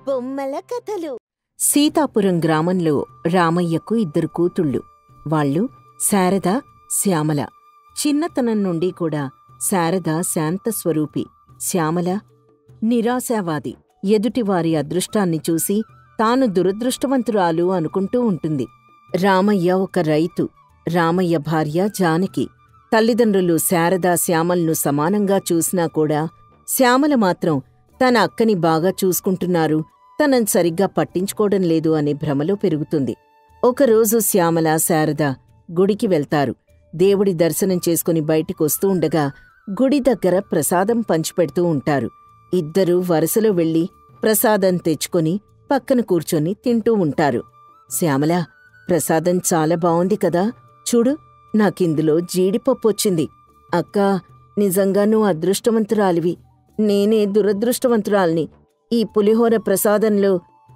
బొమ్మల కథలు. సీతాపురం గ్రామంలో రామయ్యకు 2 కూతుళ్ళు. వాళ్ళు శారద, శ్యామల. చిన్నతనం నుండి కూడా శారద శాంతస్వరూపి, శ్యామల నిరాశావాది. ఎదుటివారి అదృష్టాన్ని చూసి తాను దురదృష్టవంతురాలు అనుకుంటూ ఉంటుంది. రామయ్య ఒక రైతు. రామయ్య భార్య జానకి. తల్లిదండ్రులు శారద, శ్యామలను సమానంగా చూసినా కూడా శ్యామల మాత్రం తన అక్కని బాగా చూసుకుంటున్నారు, తనని సరిగ్గా పట్టించుకోవడం లేదు అనే భ్రమలో పెరుగుతుంది. ఒకరోజు శ్యామల, శారద గుడికి వెళ్తారు. దేవుడి దర్శనం చేసుకుని బయటికొస్తూ ఉండగా గుడి దగ్గర ప్రసాదం పంచిపెడుతూ ఉంటారు. ఇద్దరూ వరుసలో వెళ్లి ప్రసాదం తెచ్చుకొని పక్కన కూర్చొని తింటూ ఉంటారు. శ్యామల, ప్రసాదం చాలా బావుంది కదా, చూడు, నాకిందులో జీడిపప్పొచ్చింది. అక్కా, నిజంగా నువ్వు అదృష్టవంతురాలివి, నేనే దురదృష్టవంతురాల్ని. ఈ పులిహోర ప్రసాదంలో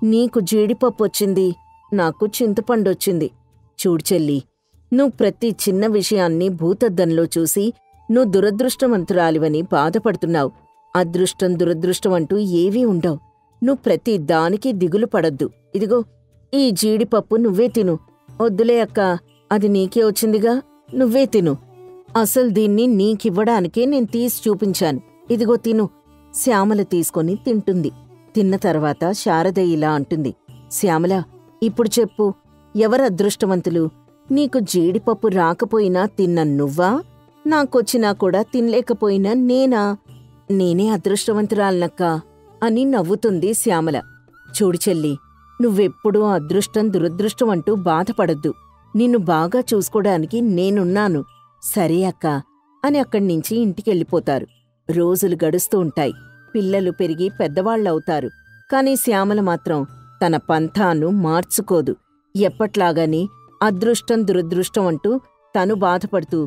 నీకు జీడిపప్పొచ్చింది, నాకు చింతపండొచ్చింది. చూడు చెల్లి, నువ్వు ప్రతి చిన్న విషయాన్ని భూతద్దంలో చూసి నువ్వు దురదృష్టవంతురాలివని బాధపడుతున్నావు. అదృష్టం దురదృష్టం అంటూ ఏవీ ఉండవు. నువ్వు ప్రతి దానికి దిగులు పడద్దు. ఇదిగో, ఈ జీడిపప్పు నువ్వే తిను. వద్దులే అక్కా, అది నీకే వచ్చిందిగా, నువ్వే తిను. అసలు దీన్ని నీకివ్వడానికే నేను తీసి చూపించాను. ఇదిగో తిను. శ్యామల తీసుకొని తింటుంది. తిన్న తర్వాత శారద ఇలా అంటుంది, శ్యామల, ఇప్పుడు చెప్పు, ఎవరు అదృష్టవంతులు? నీకు జీడిపప్పు రాకపోయినా తిన్న నువ్వా, నాకొచ్చినా కూడా తినలేకపోయినా నేనా? నేనే అదృష్టవంతురాలనక్కా అని నవ్వుతుంది శ్యామల. చూడు చెల్లి, నువ్వెప్పుడూ అదృష్టం దురదృష్టం అంటూ బాధపడద్దు. నిన్ను బాగా చూసుకోడానికి నేనున్నాను. సరే అక్కా అని అక్కడ్నించి ఇంటికెళ్ళిపోతారు. రోజులు గడుస్తూ ఉంటాయి. పిల్లలు పెరిగి పెద్దవాళ్లవుతారు. కాని శ్యామల మాత్రం తన పంథాను మార్చుకోదు. ఎప్పట్లాగాని అదృష్టం దురదృష్టం అంటూ తను బాధపడుతూ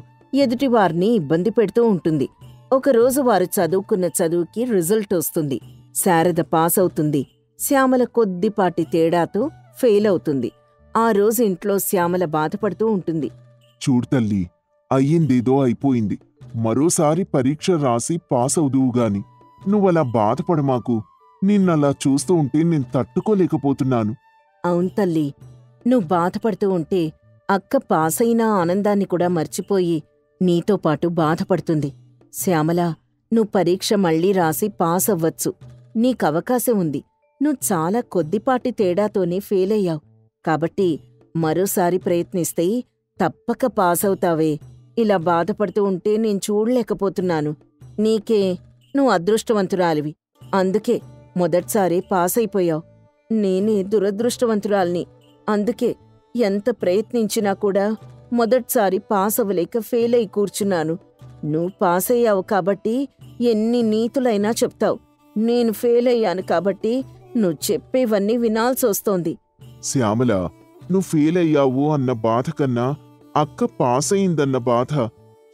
ఎదుటివారిని ఇబ్బంది పెడుతూ ఉంటుంది. ఒకరోజు వారు చదువుకున్న చదువుకి రిజల్ట్ వస్తుంది. శారద పాస్ అవుతుంది. శ్యామల కొద్దిపాటి తేడాతో ఫెయిల్ అవుతుంది. ఆ రోజు ఇంట్లో శ్యామల బాధపడుతూ ఉంటుంది. చూడు తల్లి, అయ్యిందేదో అయిపోయింది. మరోసారి పరీక్ష రాసి పాస్ అవుదువుగాని నువ్వలా బాధపడమాకు. నిన్నలా చూస్తూ ఉంటే నేను తట్టుకోలేకపోతున్నాను. అవును తల్లి, నువ్వు బాధపడుతూ ఉంటే అక్క పాసైనా ఆనందాన్ని కూడా మర్చిపోయి నీతో పాటు బాధపడుతుంది. శ్యామల, నువ్వు పరీక్ష మళ్లీ రాసి పాస్ అవ్వచ్చు. నీకవకాశం ఉంది. నువ్వు చాలా కొద్దిపాటి తేడాతోనే ఫెయిల్ అయ్యావు. కాబట్టి మరోసారి ప్రయత్నిస్తే తప్పక పాస్ అవుతావే. ఇలా బాధపడుతూ ఉంటే నేను చూడలేకపోతున్నాను. నీకే, నువ్వు అదృష్టవంతురాలివి. అందుకే మొదటిసారి పాస్ అయిపోయావు. నేనే దురదృష్టవంతురాల్ని. అందుకే ఎంత ప్రయత్నించినా కూడా మొదటిసారి పాస్ అవ్వలేక ఫెయిల్ అయి కూర్చున్నాను. నువ్వు పాస్ అయ్యావు కాబట్టి ఎన్ని నీతులైనా చెప్తావు. నేను ఫెయిల్ అయ్యాను కాబట్టి నువ్వు చెప్పేవన్నీ వినాల్సొస్తోంది. శ్యామల, నువ్వు ఫెయిల్ అయ్యావు అన్న బాధ కన్నా అక్క పాస్ అయిందన్న బాధ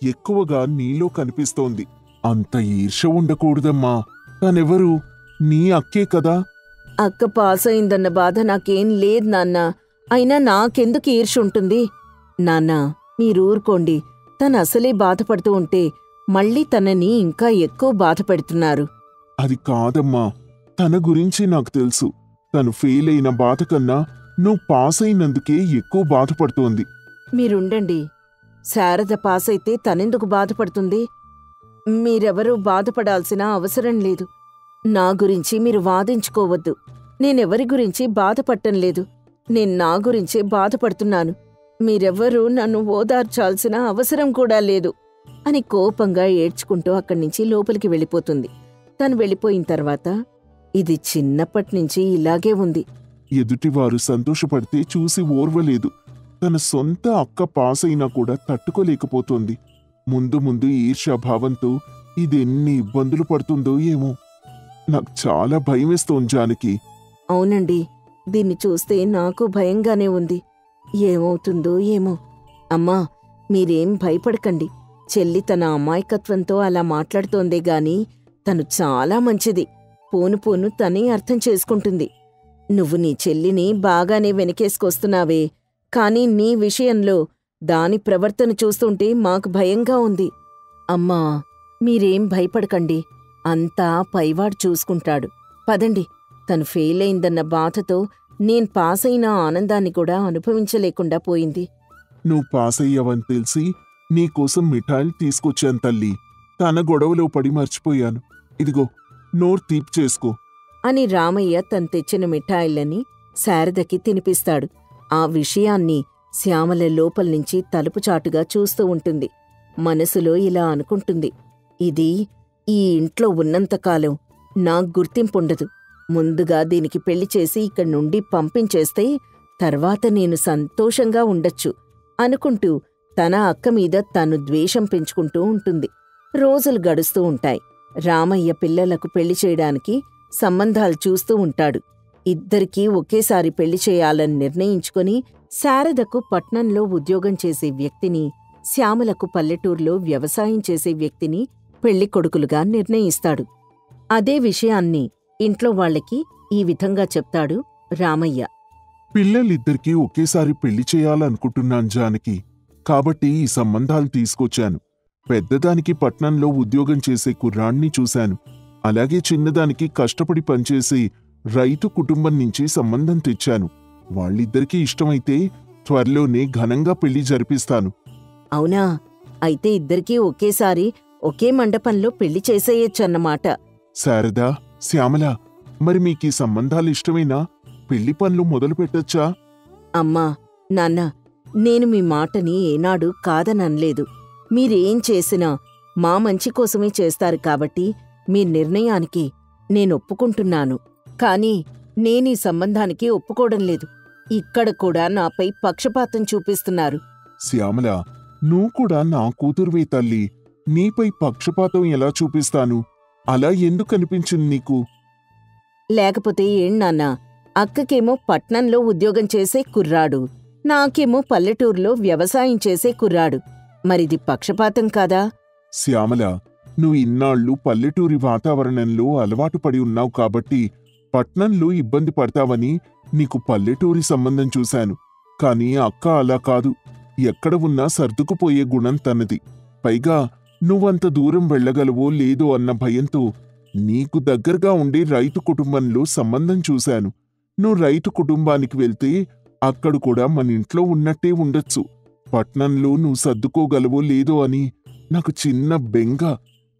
ఎక్కువగా నీలో కనిపిస్తోంది. అంత ఈర్ష్య ఉండకూడదమ్మా. తనెవరు? నీ అక్కే కదా. అక్క పాస్ అయిందన్న బాధ నాకేం లేదు నాన్నా. అయినా నాకెందుకు ఈర్ష్యుంటుంది? నాన్నా, మీరూరుకోండి. తనసలే బాధపడుతూ ఉంటే మళ్ళీ తనని ఇంకా ఎక్కువ బాధ పెడుతున్నారు. అది కాదమ్మా, తన గురించి నాకు తెలుసు. తను ఫెయిల్ అయిన బాధ కన్నా నువ్వు పాస్ అయినందుకే ఎక్కువ బాధపడుతోంది. మీరుండండి. శారద పాస్ అయితే తనెందుకు బాధపడుతుంది? మీరెవరూ బాధపడాల్సిన అవసరం లేదు. నా గురించి మీరు వాదించుకోవద్దు. నేనెవరి గురించి బాధపడటం లేదు. నేను నా గురించే బాధపడుతున్నాను. మీరెవ్వరూ నన్ను ఓదార్చాల్సిన అవసరం కూడా లేదు అని కోపంగా ఏడ్చుకుంటూ అక్కడ్నించి లోపలికి వెళ్ళిపోతుంది. తను వెళ్ళిపోయిన తర్వాత, ఇది చిన్నప్పట్నుంచి ఇలాగే ఉంది. ఎదుటివారు సంతోషపడితే చూసి ఓర్వలేదు. తన సొంత అక్క పాస్ అయినా కూడా తట్టుకోలేకపోతోంది. ముందు ముందు ఈర్ష్యాభావంతో ఇదెన్ని ఇబ్బందులు పడుతుందో ఏమో. నాకు చాలా భయమేస్తోంది జానకి. అవునండి, దీన్ని చూస్తే నాకు భయంగానే ఉంది. ఏమవుతుందో ఏమో. అమ్మా, మీరేం భయపడకండి. చెల్లి తన అమాయకత్వంతో అలా మాట్లాడుతోందే గాని తను చాలా మంచిది. పోను పోను తనే అర్థం చేసుకుంటుంది. నువ్వు నీ చెల్లిని బాగానే వెనకేసుకొస్తున్నావే, కాని నీ విషయంలో దాని ప్రవర్తన చూస్తుంటే మాకు భయంగా ఉంది. అమ్మా, మీరేం భయపడకండి. అంతా పైవాడు చూసుకుంటాడు. పదండి, తను ఫెయిలైందన్న బాధతో నేను పాసైన ఆనందాన్ని కూడా అనుభవించలేకుండా పోయింది. నువ్వు పాస్ అయ్యావని తెలిసి నీకోసం మిఠాయిలు తీసుకొచ్చాను తల్లి. తన గొడవలో పడి మర్చిపోయాను. ఇదిగో నోరు తీపి చేసుకో అని రామయ్య తను తెచ్చిన మిఠాయిలని శారదకి తినిపిస్తాడు. ఆ విషయాన్ని శ్యామల లోపల్నించి తలుపుచాటుగా చూస్తూ ఉంటుంది. మనసులో ఇలా అనుకుంటుంది, ఇది ఈ ఇంట్లో ఉన్నంతకాలం నాకు గుర్తింపుండదు. ముందుగా దీనికి పెళ్లి చేసి ఇక్కడి నుండి పంపించేస్తే తర్వాత నేను సంతోషంగా ఉండొచ్చు అనుకుంటూ తన అక్క మీద తను ద్వేషం పెంచుకుంటూ ఉంటుంది. రోజులు గడుస్తూ ఉంటాయి. రామయ్య పిల్లలకు పెళ్లి చేయడానికి సంబంధాలు చూస్తూ ఉంటాడు. ఇద్దరికీ ఒకేసారి పెళ్లి చేయాలని నిర్ణయించుకొని శారదకు పట్నంలో ఉద్యోగం చేసే వ్యక్తిని, శ్యామలకు పల్లెటూర్లో వ్యవసాయం చేసే వ్యక్తిని పెళ్లి కొడుకులుగా నిర్ణయిస్తాడు. అదే విషయాన్ని ఇంట్లో వాళ్ళకి ఈ విధంగా చెప్తాడు రామయ్య. పిల్లలిద్దరికీ ఒకేసారి పెళ్లి చేయాలనుకుంటున్నాను జానకి. కాబట్టి ఈ సంబంధాలు తీసుకొచ్చాను. పెద్దదానికి పట్నంలో ఉద్యోగం చేసే కుర్రాణ్ణి చూశాను. అలాగే చిన్నదానికి కష్టపడి పనిచేసే రైతు కుటుంబం నుంచి సంబంధం తెచ్చాను. వాళ్ళిద్దరికీ ఇష్టమైతే త్వరలోనే ఘనంగా పెళ్లి జరిపిస్తాను. అవునా? అయితే ఇద్దరికీ ఒకేసారి ఒకే మండపంలో పెళ్లి చేసేయచ్చన్నమాట. శారదా, శ్యామల, మరి మీకీ సంబంధాలు ఇష్టమేనా? పెళ్లి పనులు మొదలు పెట్టొచ్చా? అమ్మా, నాన్న, నేను మీ మాటని ఏనాడు కాదననలేదు. మీరేం చేసినా మా మంచి కోసమే చేస్తారు కాబట్టి మీ నిర్ణయానికి నేనొప్పుకుంటున్నాను. కాని నేనీ సంబంధానికి ఒప్పుకోవడం లేదు. ఇక్కడ కూడా నాపై పక్షపాతం చూపిస్తున్నారు. శ్యామల, నువ్వు కూడా నా కూతురువే తల్లి. నీపై పక్షపాతం ఎలా చూపిస్తాను? అలా ఎందుకనిపించింది నీకు? లేకపోతే ఏం నాన్నా? అక్కకేమో పట్నంలో ఉద్యోగం చేసే కుర్రాడు, నాకేమో పల్లెటూరులో వ్యవసాయం చేసే కుర్రాడు. మరిది పక్షపాతం కాదా? శ్యామల, నువ్వు ఇన్నాళ్ళు పల్లెటూరి వాతావరణంలో అలవాటు పడి ఉన్నావు కాబట్టి పట్నంలో ఇబ్బంది పడతావని నీకు పల్లెటూరి సంబంధం చూశాను. కాని అక్క అలా కాదు. ఎక్కడ ఉన్నా సర్దుకుపోయే గుణం తనది. పైగా నువ్వంత దూరం వెళ్లగలవో లేదో అన్న భయంతో నీకు దగ్గరగా ఉండే రైతు కుటుంబంలో సంబంధం చూశాను. నువ్వు రైతు కుటుంబానికి వెళ్తే అక్కడ కూడా మన ఇంట్లో ఉన్నట్టే ఉండొచ్చు. పట్నంలో నువ్వు సర్దుకోగలవో లేదో అని నాకు చిన్న బెంగ.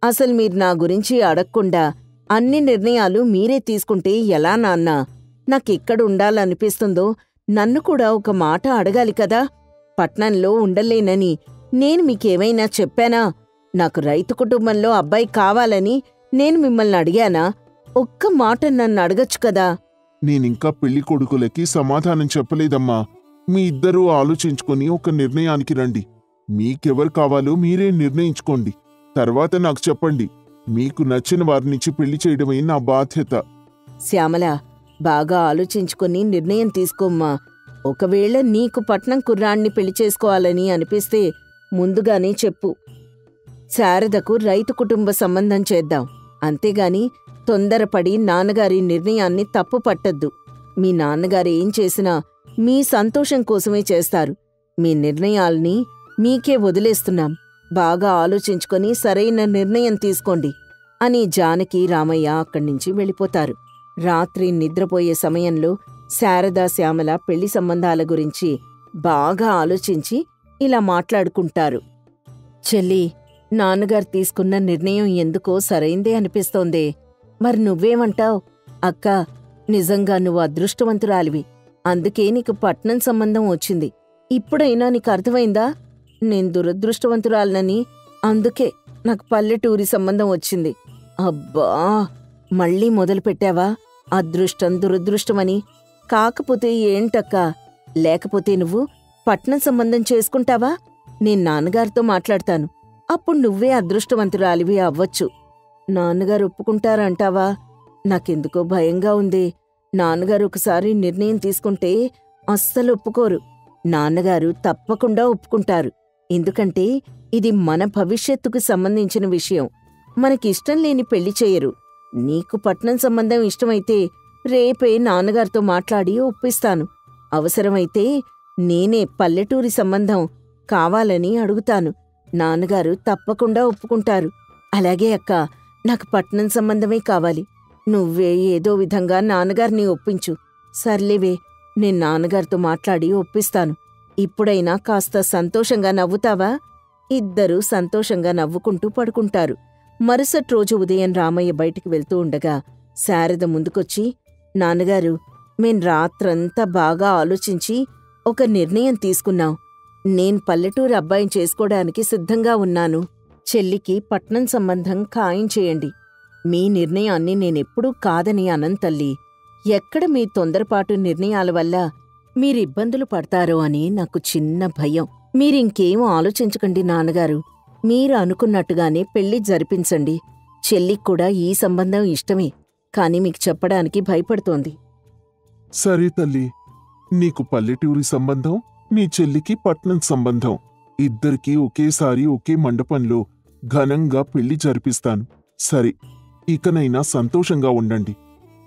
అసలు మీరు నా గురించి అడగకుండా అన్ని నిర్ణయాలు మీరే తీసుకుంటే ఎలా నాన్నా? నాకెక్కడుండాలనిపిస్తుందో నన్ను కూడా ఒక మాట అడగాలి కదా. పట్నంలో ఉండలేనని నేను మీకేమైనా చెప్పానా? నాకు రైతు కుటుంబంలో అబ్బాయి కావాలని నేను మిమ్మల్ని అడిగానా? ఒక్క మాట నన్ను అడగచ్చు కదా. నేనింకా పెళ్లి కొడుకులకి సమాధానం చెప్పలేదమ్మా. మీ ఇద్దరూ ఆలోచించుకొని ఒక నిర్ణయానికి రండి. మీకెవరు కావాలో మీరే నిర్ణయించుకోండి. తర్వాత నాకు చెప్పండి. మీకు నచ్చిన వారినిచ్చి పెళ్లి చేయడమే నా బాధ్యత. శ్యామల, బాగా ఆలోచించుకొని నిర్ణయం తీసుకోమ్మా. ఒకవేళ నీకు పట్నం కుర్రాణ్ణి పెళ్లి చేసుకోవాలని అనిపిస్తే ముందుగానే చెప్పు. శారదకు రైతు కుటుంబ సంబంధం చేద్దాం. అంతేగాని తొందరపడి నాన్నగారి నిర్ణయాన్ని తప్పు పట్టద్దు. మీ నాన్నగారు ఏం చేసినా మీ సంతోషం కోసమే చేస్తారు. మీ నిర్ణయాల్ని మీకే వదిలేస్తున్నాం. బాగా ఆలోచించుకొని సరైన నిర్ణయం తీసుకోండి అని జానకి, రామయ్య అక్కడ్నించి వెళ్ళిపోతారు. రాత్రి నిద్రపోయే సమయంలో శారద, శ్యామల పెళ్లి సంబంధాల గురించి బాగా ఆలోచించి ఇలా మాట్లాడుకుంటారు. చెల్లి, నాన్నగారు తీసుకున్న నిర్ణయం ఎందుకో సరైందే అనిపిస్తోందే. మరి నువ్వేమంటావ్? అక్క, నిజంగా నువ్వు అదృష్టవంతురాలివి. అందుకే నీకు పట్నం సంబంధం వచ్చింది. ఇప్పుడైనా నీకు అర్థమైందా? నేను దురదృష్టవంతురాలనని. అందుకే నాకు పల్లెటూరి సంబంధం వచ్చింది. అబ్బా, మళ్ళీ మొదలుపెట్టావా? అదృష్టం దురదృష్టమని. కాకపోతే ఏంటక్కా, లేకపోతే నువ్వు పట్నం సంబంధం చేసుకుంటావా? నేను నాన్నగారితో మాట్లాడతాను. అప్పుడు నువ్వే అదృష్టవంతురాలివి అవ్వచ్చు. నాన్నగారు ఒప్పుకుంటారంటావా? నాకెందుకో భయంగా ఉంది. నాన్నగారు ఒకసారి నిర్ణయం తీసుకుంటే అస్సలు ఒప్పుకోరు. నాన్నగారు తప్పకుండా ఒప్పుకుంటారు. ఎందుకంటే ఇది మన భవిష్యత్తుకు సంబంధించిన విషయం. మనకిష్టం లేని పెళ్లి చేయరు. నీకు పట్నం సంబంధం ఇష్టమైతే రేపే నాన్నగారితో మాట్లాడి ఒప్పిస్తాను. అవసరమైతే నేనే పల్లెటూరి సంబంధం కావాలని అడుగుతాను. నాన్నగారు తప్పకుండా ఒప్పుకుంటారు. అలాగే అక్క, నాకు పట్నం సంబంధమే కావాలి. నువ్వే ఏదో విధంగా నాన్నగారిని ఒప్పించు. సర్లేవే, నేను నాన్నగారితో మాట్లాడి ఒప్పిస్తాను. ఇప్పుడైనా కాస్త సంతోషంగా నవ్వుతావా? ఇద్దరూ సంతోషంగా నవ్వుకుంటూ పడుకుంటారు. మరుసటి రోజు ఉదయం రామయ్య బయటికి వెళ్తూ ఉండగా శారద ముందుకొచ్చి, నాన్నగారు, మేం రాత్రంతా బాగా ఆలోచించి ఒక నిర్ణయం తీసుకున్నాం. నేను పల్లెటూరు అబ్బాయిని చేసుకోవడానికి సిద్ధంగా ఉన్నాను. చెల్లికి పట్నం సంబంధం ఖాయం చేయండి. మీ నిర్ణయాన్ని నేనెప్పుడూ కాదని అనంతల్లి. ఎక్కడ మీ తొందరపాటు నిర్ణయాల వల్ల మీరిబ్బందులు పడతారో అని నాకు చిన్న భయం. మీరింకేం ఆలోచించకండి నాన్నగారు. మీరు అనుకున్నట్టుగానే పెళ్లి జరిపించండి. చెల్లిక్కూడా ఈ సంబంధం ఇష్టమే, కాని మీకు చెప్పడానికి భయపడుతోంది. సరే తల్లి, నీకు పల్లెటూరి సంబంధం, నీ చెల్లికి పట్నం సంబంధం. ఇద్దరికీ ఒకేసారి ఒకే మండపంలో ఘనంగా పెళ్లి జరిపిస్తాను. సరే, ఇకనైనా సంతోషంగా ఉండండి.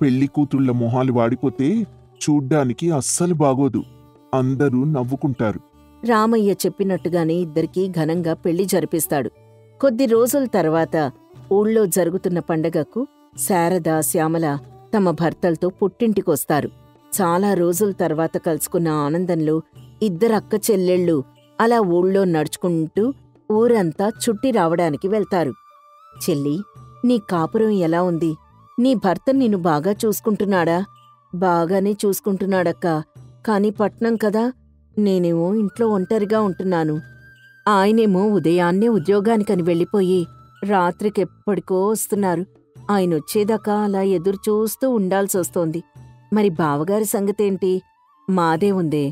పెళ్లి కూతుళ్ల మొహాలు వాడిపోతే చూడ్డానికి అస్సలు బాగోదు. అందరూ నవ్వుకుంటారు. రామయ్య చెప్పినట్టుగానే ఇద్దరికీ ఘనంగా పెళ్లి జరిపిస్తాడు. కొద్ది రోజుల తర్వాత ఊళ్ళో జరుగుతున్న పండగకు శారద, శ్యామల తమ భర్తలతో పుట్టింటికొస్తారు. చాలా రోజుల తర్వాత కలుసుకున్న ఆనందంలో ఇద్దరక్క చెల్లెళ్ళు అలా ఊళ్ళో నడుచుకుంటూ ఊరంతా చుట్టి రావడానికి వెళ్తారు. చెల్లి, నీ కాపురం ఎలా ఉంది? నీ భర్త నిన్ను బాగా చూసుకుంటున్నాడా? బాగానే చూసుకుంటున్నాడక్కా, కాని పట్నం కదా, నేనేమో ఇంట్లో ఒంటరిగా ఉంటున్నాను. ఆయనేమో ఉదయాన్నే ఉద్యోగానికని వెళ్ళిపోయి రాత్రికెప్పటికో వస్తున్నారు. ఆయనొచ్చేదాకా అలా ఎదురుచూస్తూ ఉండాల్సొస్తోంది. మరి బావగారి సంగతేంటి? మాదే ఉందే,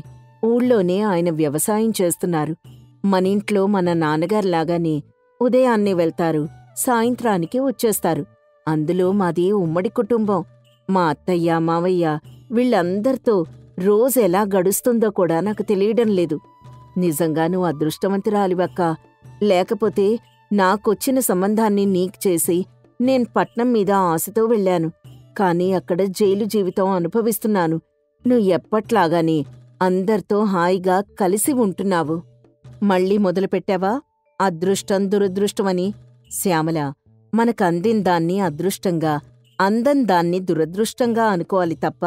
ఊళ్ళోనే ఆయన వ్యవసాయం చేస్తున్నారు. మనింట్లో మన నాన్నగారిలాగానే ఉదయాన్నే వెళ్తారు, సాయంత్రానికి వచ్చేస్తారు. అందులో మాది ఉమ్మడి కుటుంబం. మా అత్తయ్య, మావయ్య వీళ్ళందరితో రోజెలా గడుస్తుందో కూడా నాకు తెలియడం లేదు. నిజంగా నువ్వు అదృష్టవంతురాలివక్కా. లేకపోతే నాకొచ్చిన సంబంధాన్ని నీకు చేసి నేను పట్నం మీద ఆశతో వెళ్ళాను. కాని అక్కడ జైలు జీవితం అనుభవిస్తున్నాను. నువ్వు ఎప్పట్లాగానే అందర్తో హాయిగా కలిసి ఉంటున్నావు. మళ్ళీ మొదలుపెట్టావా అదృష్టం దురదృష్టమని? శ్యామల, మనకందిందాన్ని అదృష్టంగా, అందందాన్ని దురదృష్టంగా అనుకోవాలి తప్ప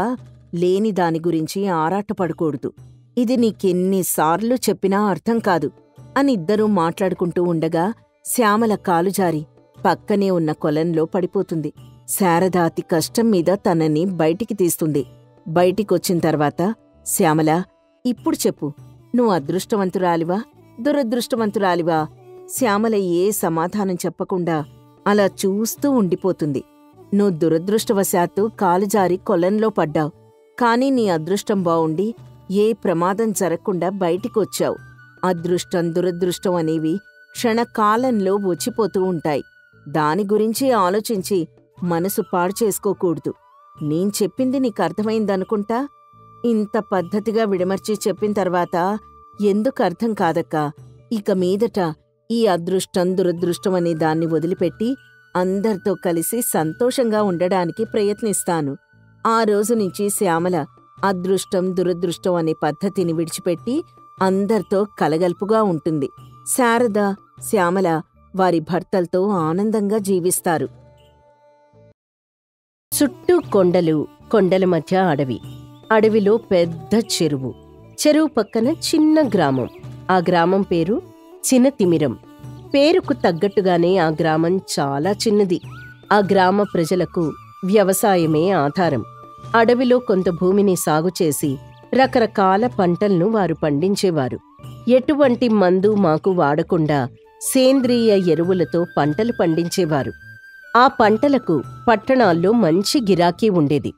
లేని దాని గురించి ఆరాటపడకూడదు. ఇది నీకెన్నిసార్లు చెప్పినా అర్థం కాదు అని ఇద్దరూ మాట్లాడుకుంటూ ఉండగా శ్యామల కాలుజారి పక్కనే ఉన్న కొలంలో పడిపోతుంది. శారద అతి కష్టం మీద తనని బయటికి తీస్తుంది. బయటికొచ్చిన తర్వాత, శ్యామల, ఇప్పుడు చెప్పు, నువ్వు అదృష్టవంతురాలివా దురదృష్టవంతురాలివా? శ్యామల ఏ సమాధానం చెప్పకుండా అలా చూస్తూ ఉండిపోతుంది. నువ్వు దురదృష్టవశాత్తు కాలుజారి కొలంలో పడ్డావు. కాని నీ అదృష్టం బావుండి ఏ ప్రమాదం జరగకుండా బయటికొచ్చావు. అదృష్టం దురదృష్టం అనేవి క్షణకాలంలో వచ్చిపోతూ ఉంటాయి. దాని గురించి ఆలోచించి మనసు పాడు చేసుకోకూడదు. నేను చెప్పింది నీకర్థమైందనుకుంటా. ఇంత పద్ధతిగా విడమర్చి చెప్పిన తర్వాత ఎందుకు అర్థం కాదక్కా? ఇక మీదట ఈ అదృష్టం దురదృష్టం అనే దాన్ని వదిలిపెట్టి అందరితో కలిసి సంతోషంగా ఉండడానికి ప్రయత్నిస్తాను. ఆ రోజు నుంచి శ్యామల అదృష్టం దురదృష్టం అనే పద్ధతిని విడిచిపెట్టి అందర్తో కలగల్పుగా ఉంటుంది. శారద, శ్యామల వారి భర్తలతో ఆనందంగా జీవిస్తారు. చుట్టూ కొండలు, కొండల మధ్య అడవి. అడవిలో పెద్ద చెరువు. చెరువు పక్కన చిన్న గ్రామం. ఆ గ్రామం పేరు చినతిమిరం. పేరుకు తగ్గట్టుగానే ఆ గ్రామం చాలా చిన్నది. ఆ గ్రామ ప్రజలకు వ్యవసాయమే ఆధారం. అడవిలో కొంత భూమిని సాగు చేసి రకరకాల పంటలను వారు పండించేవారు. ఎటువంటి మందు మాకు వాడకుండా సేంద్రియ ఎరువులతో పంటలు పండించేవారు. ఆ పంటలకు పట్టణాల్లో మంచి గిరాకీ ఉండేది.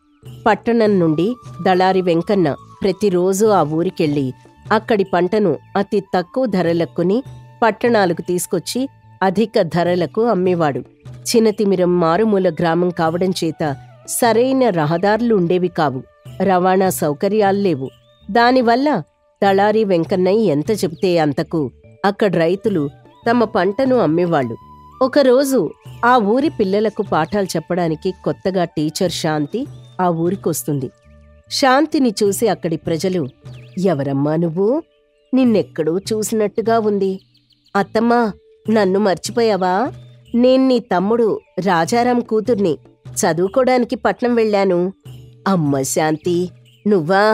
పట్టణం నుండి దళారి వెంకన్న ప్రతిరోజూ ఆ ఊరికెళ్ళి అక్కడి పంటను అతి తక్కువ ధరలకు కొని పట్టణాలకు తీసుకొచ్చి అధిక ధరలకు అమ్మేవాడు. చినతిమిరం మారుమూల గ్రామం కావడం చేత సరైన రహదారులు ఉండేవి కావు. రవాణా సౌకర్యాలు లేవు. దానివల్ల దళారి వెంకన్నయ్య ఎంత చెబితే అంతకు అక్కడి రైతులు తమ పంటను అమ్మేవాళ్లు. ఒకరోజు ఆ ఊరి పిల్లలకు పాఠాలు చెప్పడానికి కొత్తగా టీచర్ శాంతి ఆ ఊరికొస్తుంది. శాంతిని చూసి అక్కడి ప్రజలు, ఎవరమ్మా నువ్వు? నిన్నెక్కడో చూసినట్టుగా ఉంది. అత్తమ్మా, నన్ను మర్చిపోయావా? నేను నీ తమ్ముడు రాజారాం కూతుర్ని. చదువుకోడానికి పట్నం వెళ్ళాను. అమ్మ శాంతి, నువ్వా?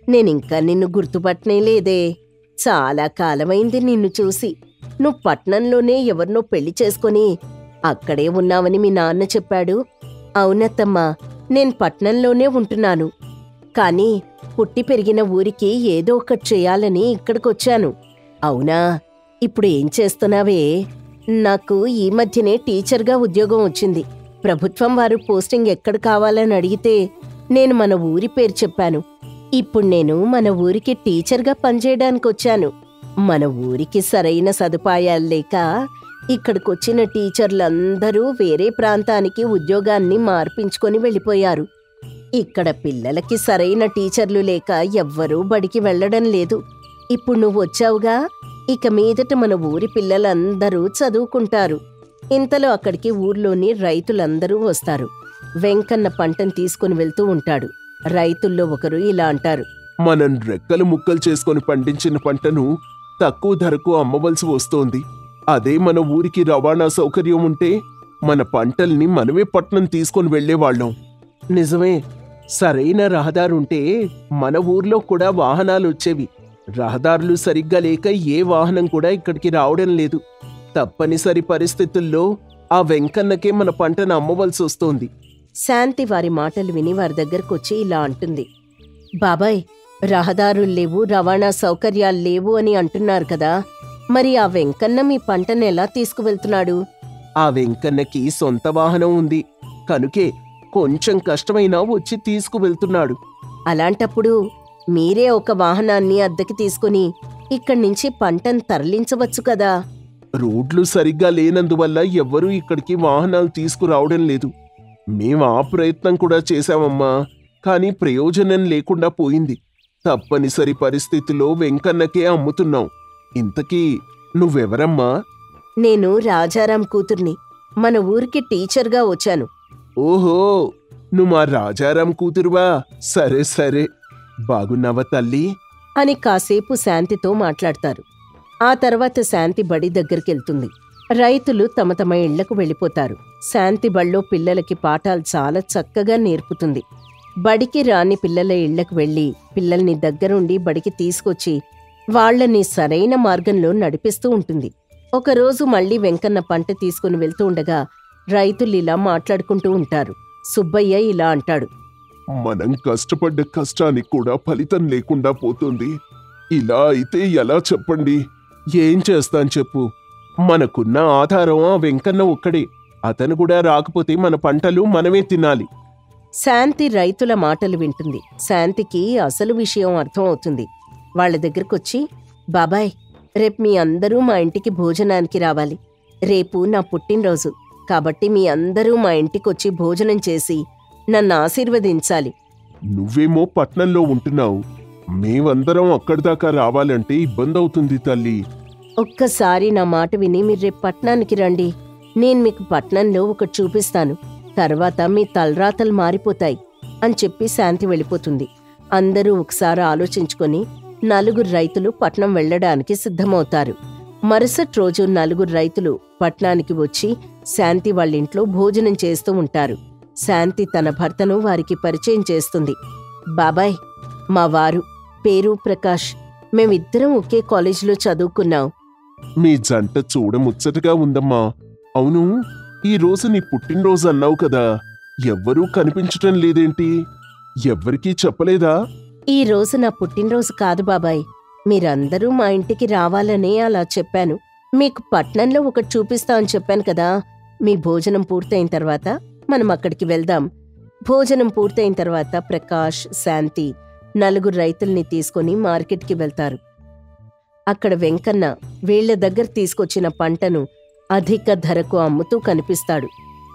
నేనింకా నిన్ను గుర్తుపట్టనే లేదే. చాలా కాలమైంది నిన్ను చూసి. నువ్వు పట్నంలోనే ఎవరినో పెళ్లి చేసుకొని అక్కడే ఉన్నావని మీ నాన్న చెప్పాడు. అవునత్తమ్మా, నేను పట్నంలోనే ఉంటున్నాను. కాని పుట్టి పెరిగిన ఊరికి ఏదో ఒకటి చేయాలని ఇక్కడికొచ్చాను. అవునా? ఇప్పుడు ఏం చేస్తున్నావే? నాకు ఈ మధ్యనే టీచర్గా ఉద్యోగం వచ్చింది. ప్రభుత్వం వారు పోస్టింగ్ ఎక్కడ కావాలని అడిగితే నేను మన ఊరి పేరు చెప్పాను. ఇప్పుడు నేను మన ఊరికి టీచర్గా పనిచేయడానికొచ్చాను. మన ఊరికి సరైన సదుపాయాలు లేక ఇక్కడికొచ్చిన టీచర్లందరూ వేరే ప్రాంతానికి ఉద్యోగాన్ని మార్పించుకొని వెళ్ళిపోయారు. ఇక్కడ పిల్లలకి సరైన టీచర్లు లేక ఎవ్వరూ బడికి వెళ్లడం లేదు. ఇప్పుడు నువ్వు వచ్చావుగా, ఇక మీదట మన ఊరి పిల్లలందరూ చదువుకుంటారు. ఇంతలో అక్కడికి ఊర్లోని రైతులందరూ వస్తారు. వెంకన్న పంటను తీసుకుని వెళ్తూ ఉంటాడు. రైతుల్లో ఒకరు ఇలా అంటారు, మనం రెక్కలు ముక్కలు చేసుకొని పండించిన పంటను తక్కువ ధరకు అమ్మవలసి వస్తోంది. అదే మన ఊరికి రవాణా సౌకర్యం ఉంటే మన పంటల్ని మనమే పట్నం తీసుకొని వెళ్లేవాళ్ళం. నిజమే. సరైన రహదారుంటే మన ఊర్లో కూడా వాహనాలు వచ్చేవి. రహదారులు సరిగ్గా లేక ఏ వాహనం కూడా ఇక్కడికి రావడం లేదు. తప్పనిసరి పరిస్థితుల్లో ఆ వెంకన్నకే మన పంటను అమ్మవలసి వస్తోంది. శాంతి వారి మాటలు విని వారి దగ్గరకొచ్చి ఇలా అంటుంది, బాబాయ్, రహదారులు లేవు, రవాణా సౌకర్యాలు లేవు అని అంటున్నారు కదా. మరి ఆ వెంకన్న మీ పంటను ఎలా తీసుకువెళ్తున్నాడు? ఆ వెంకన్నకి సొంత వాహనం ఉంది కనుకే కొంచెం కష్టమైనా వచ్చి తీసుకువెళ్తున్నాడు. అలాంటప్పుడు మీరే ఒక వాహనాన్ని అద్దెకి తీసుకుని ఇక్కడి నుంచి పంటను తరలించవచ్చు కదా. రోడ్లు సరిగ్గా లేనందువల్ల ఎవ్వరూ ఇక్కడికి వాహనాలు తీసుకురావడం లేదు. మేం ఆ ప్రయత్నం కూడా చేశామమ్మా, కానీ ప్రయోజనం లేకుండా పోయింది. తప్పనిసరి పరిస్థితిలో వెంకన్నకే అమ్ముతున్నాం. ఇంతకీ నువ్వెవరమ్మా? నేను రాజారాం కూతుర్ని. మన ఊరికి టీచర్గా వచ్చాను. ఓహో, నువ్వు మా రాజారాం కూతురువా? సరే సరే. బాగున్నావా తల్లి? అని కాసేపు శాంతితో మాట్లాడతారు. ఆ తర్వాత శాంతి బడి దగ్గరికెళ్తుంది. రైతులు తమ తమ ఇళ్లకు వెళ్ళిపోతారు. శాంతి బళ్ళో పిల్లలకి పాఠాలు చాలా చక్కగా నేర్పుతుంది. బడికి రాని పిల్లల ఇళ్లకు వెళ్లి పిల్లల్ని దగ్గరుండి బడికి తీసుకొచ్చి వాళ్లని సరైన మార్గంలో నడిపిస్తూ ఉంటుంది. ఒకరోజు మళ్లీ వెంకన్న పంట తీసుకుని వెళ్తూ ఉండగా రైతులిలా మాట్లాడుకుంటూ ఉంటారు. సుబ్బయ్య ఇలా అంటాడు, మనం కష్టపడ్డ కష్టానికి కూడా ఫలితం లేకుండా పోతుంది. ఇలా అయితే ఎలా చెప్పండి? ఏం చేస్తాను చెప్పు. మనకున్న ఆధారం ఆ వెంకన్న ఒక్కడే. అతను కూడా రాకపోతే మన పంటలు మనమే తినాలి. శాంతి రైతుల మాటలు వింటుంది. శాంతికి అసలు విషయం అర్థం అవుతుంది. వాళ్ల దగ్గరకొచ్చి, బాబాయ్, రేపు మీ అందరూ మా ఇంటికి భోజనానికి రావాలి. రేపు నా పుట్టినరోజు కాబట్టి మీ అందరూ మా ఇంటికొచ్చి భోజనం చేసి నన్ను ఆశీర్వదించాలి. నువ్వేమో పట్నంలో ఉంటున్నావు. మేమందరం అక్కడిదాకా రావాలంటే ఇబ్బందవుతుంది తల్లి. ఒక్కసారి నా మాట విని మీరు రేపు పట్నానికి రండి. నేను మీకు పట్నంలో ఒకటి చూపిస్తాను. తర్వాత మీ తలరాతలు మారిపోతాయి అని చెప్పి శాంతి వెళ్ళిపోతుంది. అందరూ ఒకసారి ఆలోచించుకొని 4 రైతులు పట్నం వెళ్లడానికి సిద్ధమవుతారు. మరుసటి రోజు 4 రైతులు పట్నానికి వచ్చి శాంతి వాళ్ళింట్లో భోజనం చేస్తూ ఉంటారు. శాంతి తన భర్తను వారికి పరిచయం చేస్తుంది. బాబాయ్, మా వారు పేరు ప్రకాష్. మేమిద్దరం ఒకే కాలేజీలో చదువుకున్నాం. మీ జంట చూడముచ్చటగా ఉందమ్మా. అవును, ఈ రోజు నీ పుట్టినరోజు అన్నావు కదా, ఎవ్వరూ కనిపించటం లేదేంటి? ఎవ్వరికీ చెప్పలేదా? ఈ రోజు నా పుట్టినరోజు కాదు బాబాయ్. మీరందరూ మా ఇంటికి రావాలనే అలా చెప్పాను. మీకు పట్నంలో ఒకటి చూపిస్తా అని చెప్పాను కదా. మీ భోజనం పూర్తయిన తర్వాత మనం అక్కడికి వెళ్దాం. భోజనం పూర్తయిన తర్వాత ప్రకాష్, శాంతి 4 రైతుల్ని తీసుకుని మార్కెట్కి వెళ్తారు. అక్కడ వెంకన్న వీళ్ల దగ్గర తీసుకొచ్చిన పంటను అధిక ధరకు అమ్ముతూ కనిపిస్తాడు.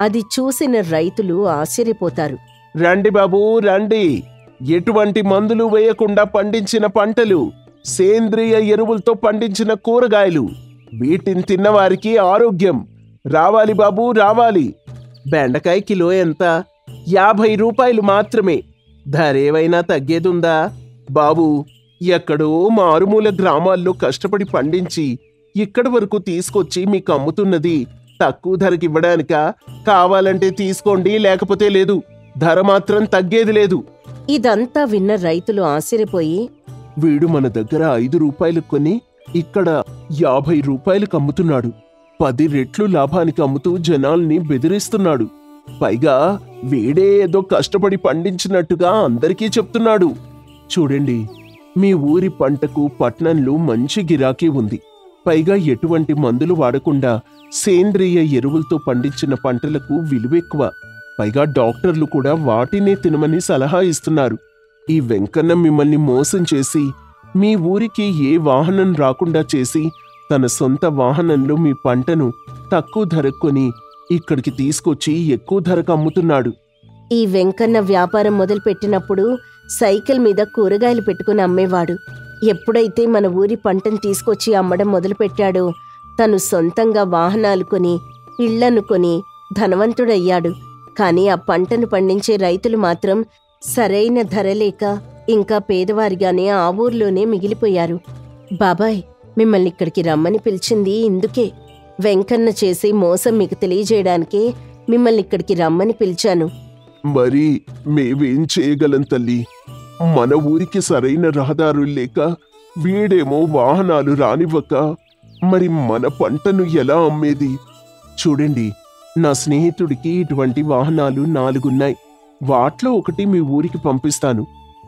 అది చూసిన రైతులు ఆశ్చర్యపోతారు. రండి బాబూ, రండి. ఎటువంటి మందులు వేయకుండా పండించిన పంటలు, సేంద్రియ ఎరువులతో పండించిన కూరగాయలు, వీటిని తిన్నవారికి ఆరోగ్యం. రావాలి బాబూ, రావాలి. బెండకాయ కిలో ఎంత? 50 రూపాయలు మాత్రమే. ధరేవైనా తగ్గేదుందా? బాబూ, ఎక్కడో మారుమూల గ్రామాల్లో కష్టపడి పండించి ఇక్కడి వరకు తీసుకొచ్చి మీకు అమ్ముతున్నది తక్కువ ధరకి ఇవ్వడానికా? కావాలంటే తీసుకోండి, లేకపోతే లేదు. ధర మాత్రం తగ్గేది లేదు. ఇదంతా విన్న రైతులు ఆశ్చర్యపోయి, వీడు మన దగ్గర 5 రూపాయలకు కొని ఇక్కడ 50 రూపాయలకు అమ్ముతున్నాడు. 10 రెట్లు లాభానికి అమ్ముతూ జనాల్ని బెదిరిస్తున్నాడు. పైగా వీడే ఏదో కష్టపడి పండించినట్టుగా అందరికీ చెప్తున్నాడు. చూడండి, మీ ఊరి పంటకు పట్నంలో మంచి గిరాకీ ఉంది. పైగా ఎటువంటి మందులు వాడకుండా సేంద్రియ ఎరువులతో పండించిన పంటలకు విలువెక్కువ. పైగా డాక్టర్లు కూడా వాటినే తినమని సలహా ఇస్తున్నారు. ఈ వెంకన్న మిమ్మల్ని మోసం చేసి మీ ఊరికి ఏ వాహనం రాకుండా చేసి తన సొంత వాహనంలో మీ పంటను తక్కువ ధరకు కొని ఇక్కడికి తీసుకొచ్చి ఎక్కువ ధరకు అమ్ముతున్నాడు. ఈ వెంకన్న వ్యాపారం మొదలుపెట్టినప్పుడు సైకిల్ మీద కూరగాయలు పెట్టుకుని అమ్మేవాడు. ఎప్పుడైతే మన ఊరి పంటను తీసుకొచ్చి అమ్మడం మొదలుపెట్టాడో తను సొంతంగా వాహనాలు కొని ఇళ్లను కొని ధనవంతుడయ్యాడు. కాని ఆ పంటను పండించే రైతులు మాత్రం సరైన ధర లేక ఇంకా పేదవారిగానే ఆ ఊర్లోనే మిగిలిపోయారు. బాబాయ్, మిమ్మల్ని ఇక్కడికి రమ్మని పిలిచింది ఇందుకే. వెంకన్న చేసే మోసం మీకు తెలియజేయడానికే మిమ్మల్ని ఇక్కడికి రమ్మని పిలిచాను. మరి మేమేం చేయగలం తల్లి? మన ఊరికి సరైన రహదారులు లేక వీడేమో వాహనాలు రానివ్వక మరి మన పంటను ఎలా అమ్మేది? చూడండి, నా స్నేహితుడికి ఇటువంటి వాహనాలు 4 ఉన్నాయి. వాట్లో ఒకటి మీ ఊరికి పంపిస్తాను.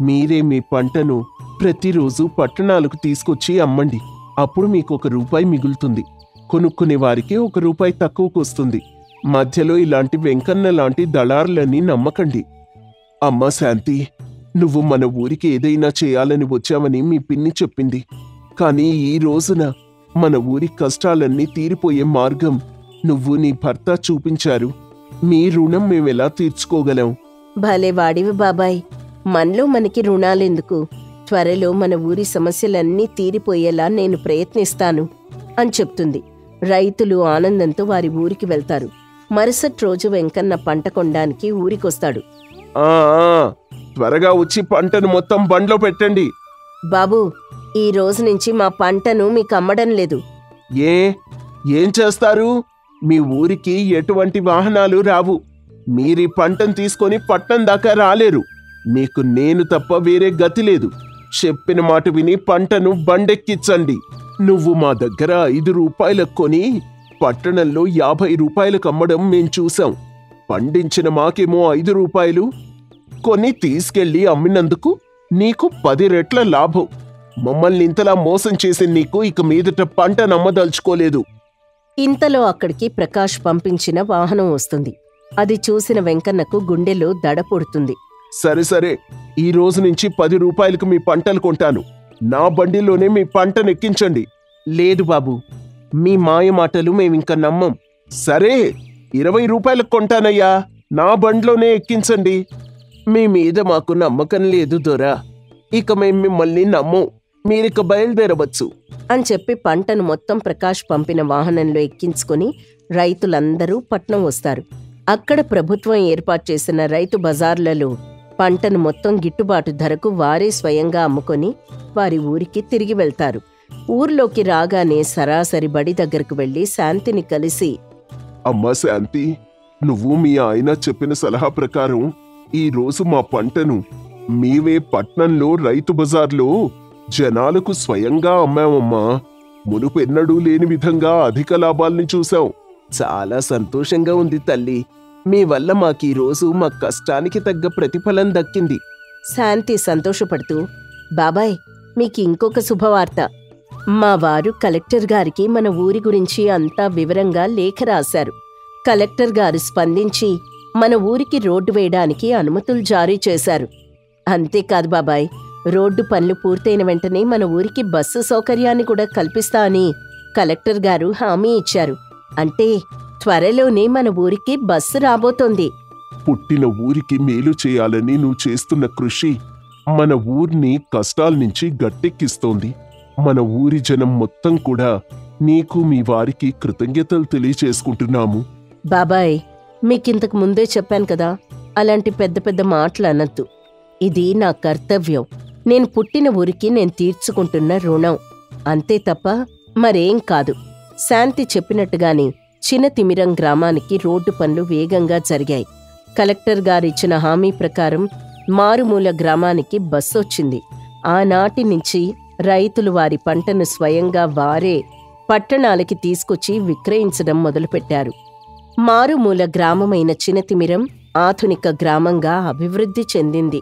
మీరే మీ పంటను ప్రతిరోజు పట్టణాలకు తీసుకొచ్చి అమ్మండి. అప్పుడు మీకు 1 రూపాయి మిగులుతుంది. కొనుక్కునే వారికి 1 రూపాయి తక్కువకు వస్తుంది. మధ్యలో ఇలాంటి వెంకన్న లాంటి దళారులని నమ్మకండి. అమ్మా శాంతి, నువ్వు మన ఊరికి ఏదైనా చేయాలని వచ్చావని మీ పిన్ని చెప్పింది. కానీ ఈ రోజున మన ఊరి కష్టాలన్నీ తీరిపోయే మార్గం నువ్వు నీ భర్త చూపించారు. మీ రుణం మేమెలా తీర్చుకోగలం? భలే వాడివి బాబాయ్. మనలో మనకి రుణాలెందుకు? త్వరలో మన ఊరి సమస్యలన్నీ తీరిపోయేలా నేను ప్రయత్నిస్తాను అని చెప్తుంది. రైతులు ఆనందంతో వారి ఊరికి వెళ్తారు. మరుసటి రోజు వెంకన్న పంట కొనడానికి ఊరికొస్తాడు. ఆ త్వరగా వచ్చి పంటను మొత్తం బండ్లో పెట్టండి. బాబూ, ఈ రోజు నుంచి మా పంటను మీకు అమ్మడం లేదు. ఏం చేస్తారు? మీ ఊరికి ఎటువంటి వాహనాలు రావు. మీరీ పంటను తీసుకొని పట్నం దాకా రాలేరు. మీకు నేను తప్ప వేరే గతి లేదు. చెప్పిన మాట విని పంటను బండెక్కించండి. నువ్వు మా దగ్గర 5 రూపాయలకు కొని పట్టణంలో 50 రూపాయలకు అమ్మడం మేం చూసాం. పండించిన మాకేమో 5 రూపాయలు, కొని తీసుకెళ్లి అమ్మినందుకు నీకు 10 రెట్ల లాభం. మమ్మల్ని ఇంతలా మోసం చేసి నీకు ఇక మీదట పంట నమ్మదలుచుకోలేదు. ఇంతలో అక్కడికి ప్రకాష్ పంపించిన వాహనం వస్తుంది. అది చూసిన వెంకన్నకు గుండెలో దడ పుడుతుంది. సరే, ఈ రోజు నుంచి 10 రూపాయలకు మీ పంటలు కొంటాను. నా బండిలోనే మీ పంటను ఎక్కించండి. లేదు బాబు, మీ మాయ మాటలు మేమింక నమ్మం. సరే, 20 రూపాయలకు కొంటానయ్యా. నా బండిలోనే ఎక్కించండి. మీ మీద మాకు నమ్మకం లేదు దొరా. ఇక మేం మిమ్మల్ని నమ్మం. మీరిక బయలుదేరవచ్చు అని చెప్పి పంటను మొత్తం ప్రకాష్ పంపిన వాహనంలో ఎక్కించుకుని రైతులందరూ పట్నం వస్తారు. అక్కడ ప్రభుత్వం ఏర్పాటు చేసిన రైతు బజార్లలో పంటను మొత్తం గిట్టుబాటు ధరకు వారే స్వయంగా అమ్ముకొని వారి ఊరికి తిరిగి వెళ్తారు. ఊర్లోకి రాగానే సరాసరి బడి దగ్గరకు వెళ్లి శాంతిని కలిసి, అమ్మా శాంతి, నువ్వు మీ ఆయన చెప్పిన సలహా ప్రకారం ఈ రోజు మా పంటను మేవే పట్నంలో రైతు బజార్లో జనాలకు స్వయంగా అమ్మామమ్మా. మునుపెన్నడూ లేని విధంగా అధిక లాభాల్ని చూశాం. చాలా సంతోషంగా ఉంది తల్లి. మీ వల్ల మాకీరోజు మా కష్టానికి తగ్గ ప్రతిఫలం దక్కింది. శాంతి సంతోషపడుతూ, బాబాయ్, మీకు ఇంకొక శుభవార్త. మా వారు కలెక్టర్ గారికి మన ఊరి గురించి అంతా వివరంగా లేఖ రాశారు. కలెక్టర్ గారు స్పందించి మన ఊరికి రోడ్డు వేయడానికి అనుమతులు జారీ చేశారు. అంతేకాదు బాబాయ్, రోడ్డు పనులు పూర్తయిన వెంటనే మన ఊరికి బస్సు సౌకర్యాన్ని కూడా కల్పిస్తా అని కలెక్టర్ గారు హామీ ఇచ్చారు. అంటే త్వరలోనే మన ఊరికి బస్సు రాబోతోంది. పుట్టిన ఊరికి మేలు చేయాలని నువ్వు చేస్తున్న కృషి మన ఊర్ని కష్టాల నుంచి గట్టెక్కిస్తోంది. మన ఊరి జనం మొత్తం కూడా నీకు మీ వారికి కృతజ్ఞతలు తెలియచేసుకుంటున్నాము. బాబాయ్, మీకింతకు ముందే చెప్పాను కదా, అలాంటి పెద్ద పెద్ద మాటలు అనద్దు. ఇది నా కర్తవ్యం. నేను పుట్టిన ఊరికి నేను తీర్చుకుంటున్న రుణం. అంతే తప్ప మరేం కాదు. శాంతి చెప్పినట్టుగాని చినతిమిరం గ్రామానికి రోడ్డు పనులు వేగంగా జరిగాయి. కలెక్టర్ గారిచ్చిన హామీ ప్రకారం మారుమూల గ్రామానికి బస్సొచ్చింది. ఆనాటి నుంచి రైతులు వారి పంటను స్వయంగా వారే పట్టణాలకి తీసుకొచ్చి విక్రయించడం మొదలుపెట్టారు. మారుమూల గ్రామమైన చినతిమిరం ఆధునిక గ్రామంగా అభివృద్ధి చెందింది.